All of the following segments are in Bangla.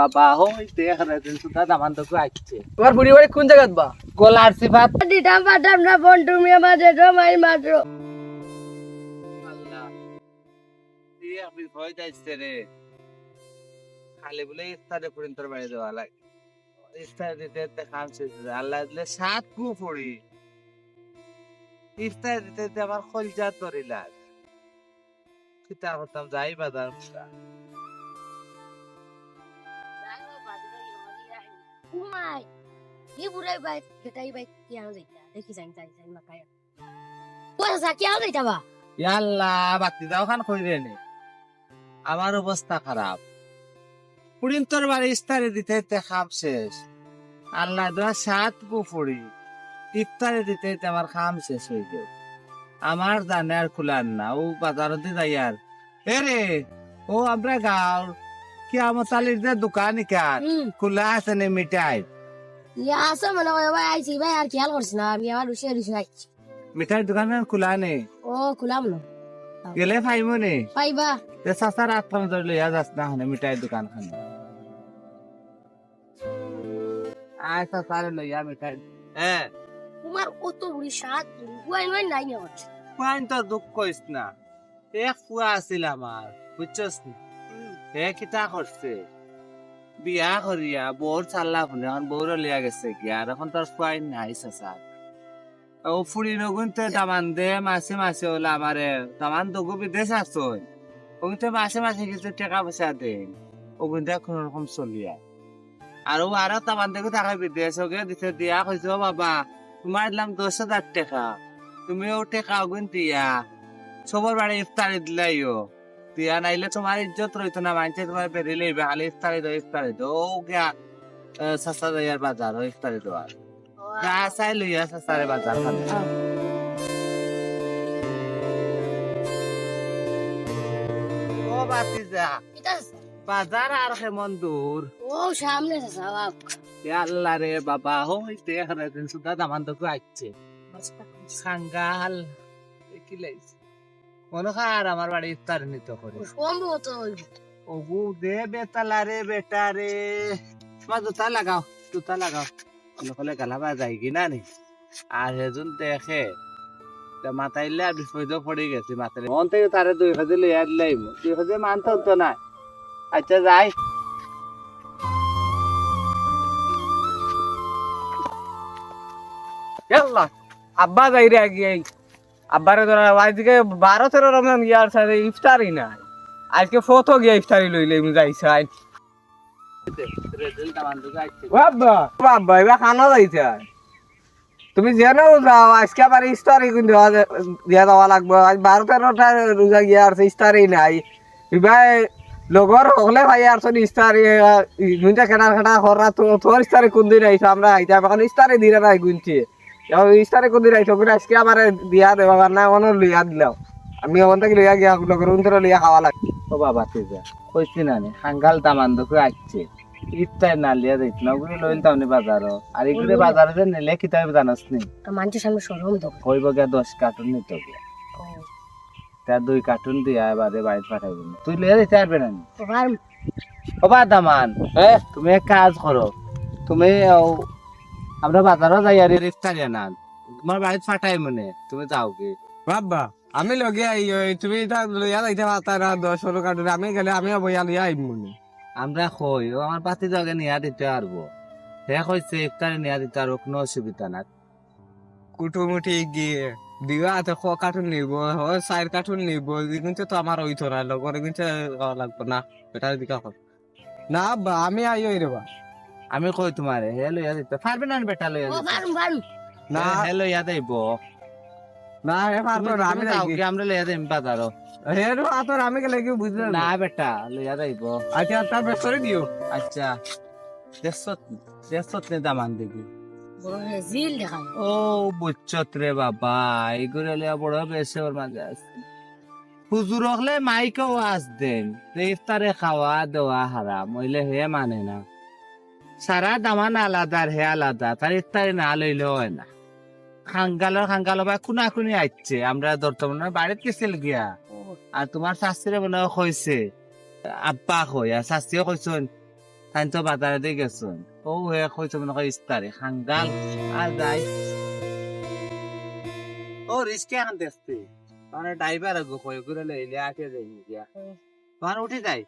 বাবা হইতে এখানে সুদা দামান তো আইছে তোমার বুড়ি বাড়ি কোন জায়গাত বা? গোলার সিফাত দিতাম পাঠাম না ফোন তুমি আমার মাই মাত্র আল্লাহ এই আপনি ভয় যাইছে রে খালি বলে ইফতারে পড়িন তোর বাড়ি দেওয়া লাগে ইফতার দিতে দেখাচ্ছে আল্লাহ দিলে 7 কু পড়ি ইফতার দিতে আমার খলজা ধরিলা কিতা করতাম যাই বাজার ঘুমাই কি বুড়াই বাই বেটাই বাই কি আনো যাইতা দেখি যাই যাই যাই মাকায় পয়সা কি আনো যাইতা বা ইয়াল্লা বাতি দাও খান কইরে নে আমার অবস্থা খারাপ পুরিন তোর বাড়ি ইফতারে দিতে খাম শেষ আল্লাহ দোয়া 7 গো পড়ি ইফতারে দিতে আমার খাম শেষ হয়ে গেল আমার জানে আর খুলার না ও বাজারতে যাই আর রে ও আমরা গাঁও কি আমার চালির যে দোকান কার খোলা আছে নে মিঠাই ইয়া আছে মনে হয় ভাই আইছি ভাই আর খেয়াল করছ না আমি আমার রুশে রুশে আইছি মিঠাই দোকান খোলা নে ও খুলাম না গেলে পাইমো নে পাইবা তে সাসার আত্ম ধরলে ইয়া যাস না হনে মিঠাই দোকান খানে আয় সাসারে লইয়া মিঠাই হ্যাঁ তোমার কত বুড়ি সাত ওয়াই ওয়াই নাই না হচ্ছে পাইন তো দুঃখ কইস না এক ফুয়া আছিল আমার বুঝছস হে কিতা করছে বিয়া করিয়া বউর চাল্লা ফুলে এখন বউর লিয়া গেছে কি আর এখন তোর ফুয়াই নাই সাসার ও ফুড়ি নগুনতে দামান দে মাসে মাসে ওলা আমারে দামান দগু বিদেশ আসই ওগুনতে মাসে মাসে কিছু টাকা পয়সা দে ওগুনতে কোন রকম চলিয়া আর ও আর দামান দেখো টাকা বিদেশ ওকে দিতে দিয়া কইছো বাবা তোমার দিলাম 10,000 টাকা তুমি ও টাকা ওগুন দিয়া সবার বাড়ি ইফতারি দিলাইও দিয়া নাইলে তোমার ইজ্জত রইতো না মানছে তোমার বেরিয়ে লইবে খালি ইফতারি দো গিয়া সাসা যাইয়ার বাজার ইফতারি দেওয়ার যা চাই লইয়া সাসারে বাজার খানে ও বাতি যা বাজার আর কেমন দূর ও সামনে সাবাব আল্লাহ রে বাবা হইতে এখানে সুদা দামান তো আইছে সাঙ্গাল কি লাইছে মনে খার আমার বাড়ি ইফতার নিতে করে সম্ভবত ওগু দে বেতালা রে বেটা রে তোমার জুতা লাগাও কলে গালাবা যায় কিনা নি আর হেজন দেখে মাথাইলে আর বিপদ পড়ে গেছে মাথায় মন থেকে তারে 2,000 লইয়া দিলাই 2,000 মানতে হতো না আচ্ছা যাই ইয়াল্লা আব্বা যাই রে আগে আব্বারে ধরা আজকে 12-13 রমজান ইয়ার সাথে ইফতারি নাই আজকে ফটো গিয়া ইফতারি লইলে যাইছাই বাবা বাবা এবার খানা যাইছে তুমি জেনেও যাও আজকে আবার ইফতারি কিন্তু দিয়া দেওয়া লাগবে আজ 12-13টা রোজা গিয়া আর ইফতারি নাই এবার লগর হলে ভাই আর ইফতারি গুনটা কেনা করা তোর ইফতারি কোন দিন আইছো আমরা আইতে এখন ইফতারি দিলে নাই গুনছি ইস্তারে কোন দিন আইছো আজকে আমার দিয়া দেবা না অনর লইয়া দিলাম আমি ওখান থেকে লইয়া গিয়া লগর উন্তর লইয়া খাওয়া লাগে ও বাবা তেজা কইছি না নি হাঙ্গাল দামান দকে আইছে ইফতার না লিয়া যাইত না ওগুলো লইল তাওনি বাজার আর এগুলো বাজারে যে নিলে কি তাই জানাস নি মানুষের সামনে শরম তো কইব গিয়া 10 কার্টুন নিতে গিয়া তার 2 কার্টুন দিয়া এবারে বাইরে পাঠাইব তুই লিয়া দিতে পারবে না ও বা দামান তুমি এক কাজ করো তুমি আমরা বাজারও যাই আর ইফতারি না তোমার বাড়িতে পাঠাই মনে তুমি যাও কি বাবা আমি লগে আই তুমি লইয়া যাইতে পারতা না 10-16 কার্টুন আমি গেলে আমি বইয়া লইয়া আইম মনে আমরা কই ও আমার পাতি জায়গা নিয়া দিতে পারবো হে কইছে ইফতারি নিয়া দিতে আর কোনো অসুবিধা না কুটুমুটি গিয়ে দিবা হাতে কার্টুন নিব 4 কার্টুন নিব কিন্তু তো আমার হইতো না লগর কিন্তু লাগবে না বেটার দিকা কর না আব্বা আমি আইও রে বা আমি কই তোমারে হে লইয়া দিতে পারবে না বেটা লইয়া না হে লইয়া দেব না হে পারবো না আমি যাও কি আমরা লইয়া দেব বাজারও হে রো আতর আমি গেলে কি বুঝলে না বেটা লইয়া দেব আচ্ছা তার বেশ করে দিও আচ্ছা দেশত নে দামান দিবি জিল দেখা ও বুচ্চত রে বাবা এগুলো লিয়া বড় বেশি ওর মাঝে আছে হুজুর হলে মাইকে ওয়াজ দেন ইফতারে খাওয়া দেওয়া হারাম হইলে হে মানে না সারা দামান আলাদা আর হে আলাদা তার ইফতারি না লইলে হয় না খাঙ্গালো বা খুনা খুনি আইছে আমরা বর্তমানে বাড়িতে গেছিল গিয়া আর তোমার শাস্ত্রে মনে হয়েছে আব্বা কই আর শাস্ত্রীও কইছেন তাই তো বাজারে দিয়ে গেছুন ও হে কইছে মনে হয় ইস্তারি হাঙ্গাল আর যাই ও রিস্কে এখন দেখতে মানে ড্রাইভার গো কই করে লইলে আকে যাই গিয়া মানে উঠে যাই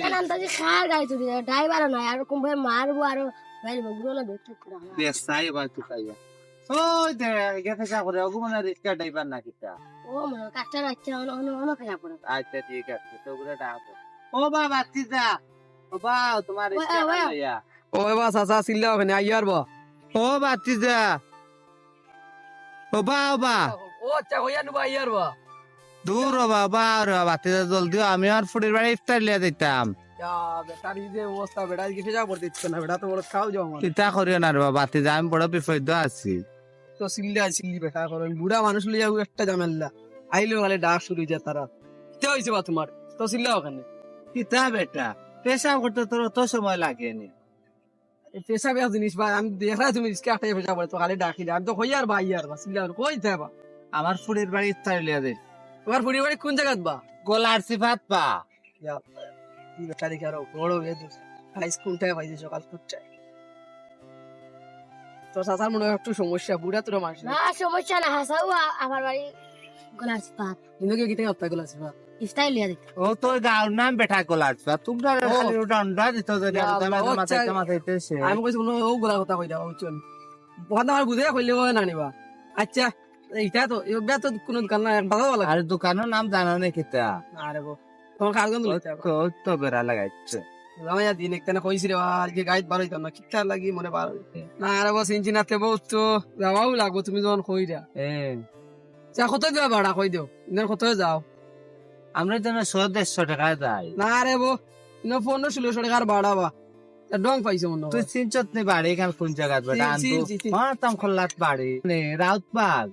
কেন আন্তাজি খার গাড়ি তুলি ড্রাইভার নয় আর কোন ভাই মারবো আর ভাই বগুলো না দেখতে পুরা দেশাই বা তুই খাইয়া ওই দে গেছে যা করে ওগো মানে রিস্কা ড্রাইভার না কিটা ও মনে কাটটা রাখছে অন খায়া পড়ে আচ্ছা ঠিক আছে তো ওগুলো ডাকো ও বাবা তিজা ও বা তোমার রিস্কা লইয়া ওই বা চাচা চিল্লা ওখানে আইয়ার বা ও বাতিজা ও বা ও আচ্ছা হইয়া নুবা আইয়ার বা দূর বাবা বাতিজা জলদি আমি আর ফুটের বাড়ি ইফতার লিয়া দিতাম বেটার এই যে অবস্থা বেটা কিছু যা করতে ইচ্ছে না বেটা তো বড় খাও যাও আমার চিন্তা করিও না রে বাবা বাতিজা আমি বড় বিপদ আছি তো চিল্লি বেটা করেন বুড়া মানুষ লইয়া একটা ঝামেলা আইলো গেলে ডাক শুরু হয়ে যায় তারা কি হয়েছে বা তোমার তো চিল্লা ওখানে কিতা বেটা পেশাব করতে তোর অত সময় লাগেনি পেশাবে জিনিস বা আমি দেখা তুমি রিস্কে আটে পেশা পড়ে তো খালি ডাকি আমি তো হইয়ার বা আইয়ার বা চিল্লা কই যাবা আমার ফুটের বাড়ি ইফতার লিয়া দে তোমার পরিবার কোন জায়গাত বা গোলার সিফাত পা কি বেটা দেখে আরো বড় হয়ে যাচ্ছে হাই স্কুলটায় পাইছে সকাল ফুটটায় তো চাচার মনে হয় একটু সমস্যা বুড়া তোর মানুষ না সমস্যা না হাসাও আমার বাড়ি গলার পাত কিন্তু কি কিতে হত্যা গুলো আছে ইফতার লিয়া দিত ও তোর গাঁর নাম বেটা গোলার সিফাত তোমরা খালি ডান্ডা দিত যদি মাথাইতে সে আমি কইছি মনে ও গুলা কথা কই দাও চল বহুত আমার বুঝে কইলে ও না নিবা আচ্ছা এইটা তো এটা তো কোনো দোকান না বাজাও লাগে আর দোকানের নাম জানো না কিতা আরে গো তোমার কাগজ লইতে তো বেড়া লাগাইছে রামায়া দিন একটানে কইছি রে আজকে গাইড বার হইতাম না কিটা লাগি মনে বার না আরে বস ইঞ্জিনাতে বহুত তো যাওয়াও লাগবো তুমি যখন কইরা চা কত দিবা ভাড়া কই দিও ইনার কত যাও আমরা যেন 100-150 টাকা যাই না রে বো ইনো 1500 টাকার ভাড়া বা ডং পাইছো মনে তুই চিনচত নি বাড়ি কাল কোন জায়গা বেটা আনতো হ্যাঁ তম খোলাত বাড়ি নে রাউতবাগ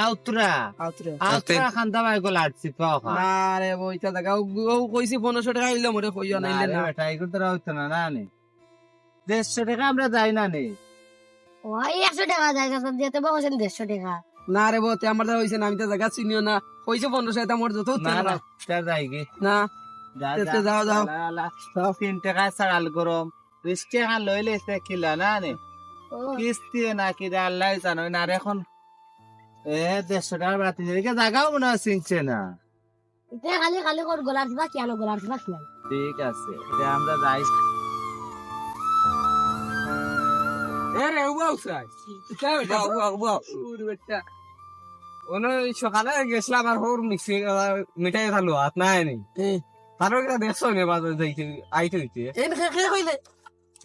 আউতরা আউতরা খান্দা বাই গোলার সিফা না রে বো ইটা জায়গা ও কইছি 1500 টাকা হইলো মরে কইও না ইলে না বেটা এগুলো তো রাউত না না নে 150 টাকা আমরা যাই না নে ওই 100 টাকা জায়গা সব দিতে বলছেন 150 টাকা না রে বো তে আমার দা হইছে না আমি তো জায়গা চিনিও না কইছে 1500 এটা মোর যত না না তা যাই গে না যা যাও যাও 3 টাকা সারাল গরম রিস্কে খান লইলে সে কিলা না নে ও কিস্তি না কি আল্লাহ জানো না আর এখন 150 টাকার বাতি দিকে জায়গাও মনে হয় চিনছে না এটা খালি খালি কর গলার দিবা কি আনো গলার দিবা কি ঠিক আছে আমরা যাই এরে উবাও সাই এটা বেটা উবাও উড় বেটা ওনো সকালে গেছলাম আর হোর মিক্সি মিঠাই খালো হাত নাই নি তারও একটা দেখছো নে বাজার যাইতে আইতে হইতে এই খে কইলে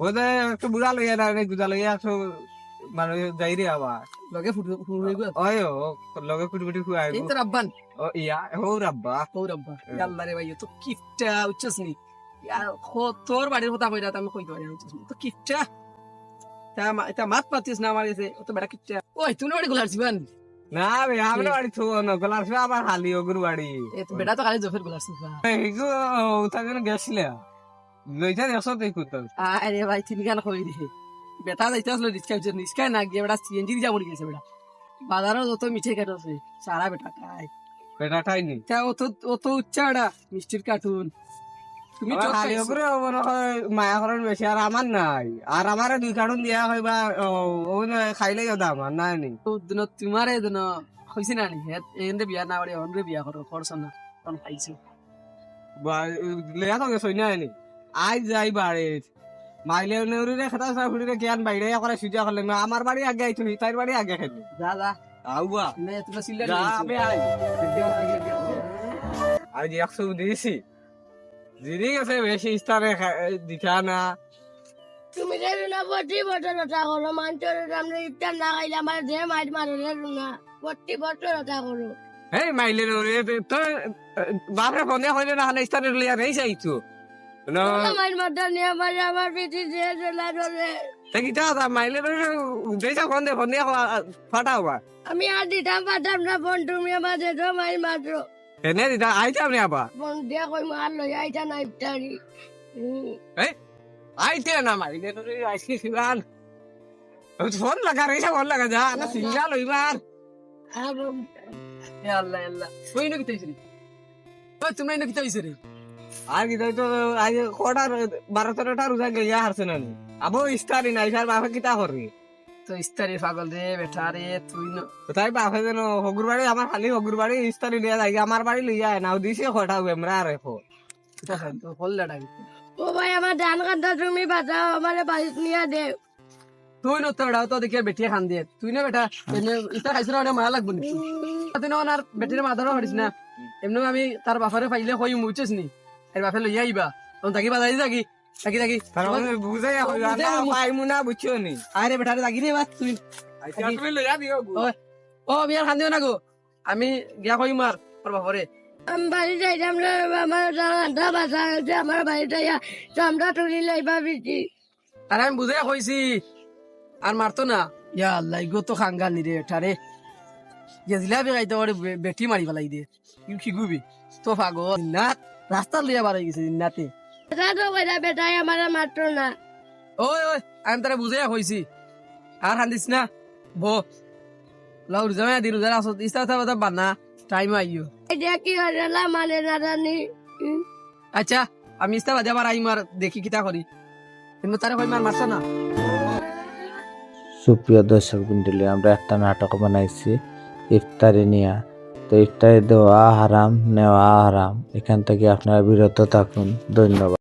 ওদে একটু বুড়া লইয়া না গুজা লইয়া তো মানে যাই রে আবার লগে ফুটু ওই ও লগে ফুটু ফুটু খুয়াই এই তো রাব্বান ও ইয়া ও রাব্বা আল্লাহ রে ভাই তো কিপটা উচ্চস নি ইয়ার তোর বাড়ির কথা কইরা আমি কই দই তো কিপটা তা মাত পাতিস না আমার এসে তো বেটা কিপটা ওই তুমি বাড়ি গুলার জীবন না বে আমরা বাড়ি তো না গুলার আবার হালি ওগুর বাড়ি এ তো বেটা তো খালি জফের গুলার সিফা এইগো ওটাকে গেছলে লইতা দেখছ তুই কুত আরে ভাই তুমি কেন কই দিহি বেটা যাইতে আসলো রিস্কা না গিয়ে বেটা সিএনজি যা পড়ে গেছে বেটা বাজারও যত মিঠে কাট আছে সারা বেটা খাই নি তা অত উচ্চাড়া মিষ্টির কার্টুন তুমি তো খালি ওগুলো মনে হয় মায়া করার বেশি আর আমার নাই আর আমার 2 কার্টুন দিয়া হয় বা ও খাইলেই দাম আর নাই নি তো দিন তোমার এই দিন হইছে না নি এন্ডে বিয়া না বাড়ি অনরে বিয়া করো খরচ না কোন খাইছো বা লেয়া তো গেছই না নি আই যাই বাড়ি মাইলে নেউরিরে খাতা সা ফুড়িরে জ্ঞান বাইরে করে সুজা করলে না আমার বাড়ি আগে আইতো তার বাড়ি আগে খাইলি যা আউবা নে তুমি সিল্লা যা আমি আই আর 100 দিছি জিরি গেছে বেশি স্টারে দিতা না তুমি রে না বটি বটলটা করো মানচরে সামনে ইফতার না খাইলে আমার যে মাইট মারলে না বটি বটলটা করো এই মাইলে রে তো বারে ফোনে হইলে না হলে স্টারে লিয়া নেই যাইতো না মাইট মারটা নিয়ে আমার পিঠি দিয়ে চলা চলে দেখি তা মাইলে রে দেইছা ফোন দে ফাটাওবা আমি আর দিতাম পাঠাম না ফোন তুমি আমার যে মাইট মারো এনে দিতা আইতাম নি আবা ফোন দিয়া কই মার লই আইতা না ইফতারি এই আইতে না মাইলে রে আইছি সিবান ফোন লাগা রে ফোন লাগা যা না সিঙ্গা লইবার আল্লাহ আল্লাহ কই নকি তাইছিস ও তুমি নকি তাইছিস রে আর কি তো আজ কটা 12-13টা রোজা গিয়া হারছে না আবো ইস্তারি নাই স্যার বাপে কিতা করবি তো ইস্তারি পাগল রে বেটা রে তুই না তাই বাপে যেন হগুর বাড়ি আমার খালি হগুর বাড়ি ইস্তারি নিয়ে যাই আমার বাড়ি লইয়া নাও দিছে কটা আমরা আর এখন তো হল্লা ডাকি ও ভাই আমার ধান কাটা তুমি বাঁচাও আমার বাড়িতে নিয়ে দে তুই নতো বেটা তো দেখে বেটিয়ে খান দিয়ে তুই না বেটা ইস্তার খাইছ না মায়া লাগবো নি তুই না আর বেটির মাথারও হারিস না এমনি আমি তার বাপারে পাইলে কই মুইছিস নি এর বাপে লইয়া আইবা তখন থাকি বাজাই থাকি থাকি থাকি বুঝাই পাই মুনা বুঝছো নি আরে বেটা লাগি রে বাত তুই তুমি লইয়া দিও ও বিয়ার খান দিও না গো আমি গিয়া কই মার তোর বাপরে আমি বাড়ি যাইতাম না আমার ধানটা বাঁচা হয়েছে আমার বাড়িতে চামড়া তুলি লাইবা বেশি আরে আমি বুঝে কইছি আর মারতো না ইয়া আল্লাহ গো তো খাঙ্গাল নি রে এটারে গেছিলা বেগাইতে ওরে বেটি মারি ফেলাই দিয়ে ইউ কি গুবি তো পাগল না রাস্তা লিয়া বাড়াই গেছে নাতে বেটা তো কইরা বেটাই আমার মারতো না ওই ওই আমি তারা বুঝে কইছি আর খান্দিস না বো লাউ রুজা দি রুজা আসত ইস্তা কথা বানা টাইম আইও এটা কি হলা মানে না জানি আচ্ছা আমি ইস্তা বাদে আবার আইমার দেখি কিতা করি কিন্তু তারা কই মার মারছ না সুপ্রিয় দর্শক মন্ডলী, আমরা একটা নাটক বানাইছি ইফতারি নিয়ে। তো ইফতারি দেওয়া হারাম, নেওয়া হারাম। এখান থেকে আপনারা বিরত থাকুন। ধন্যবাদ।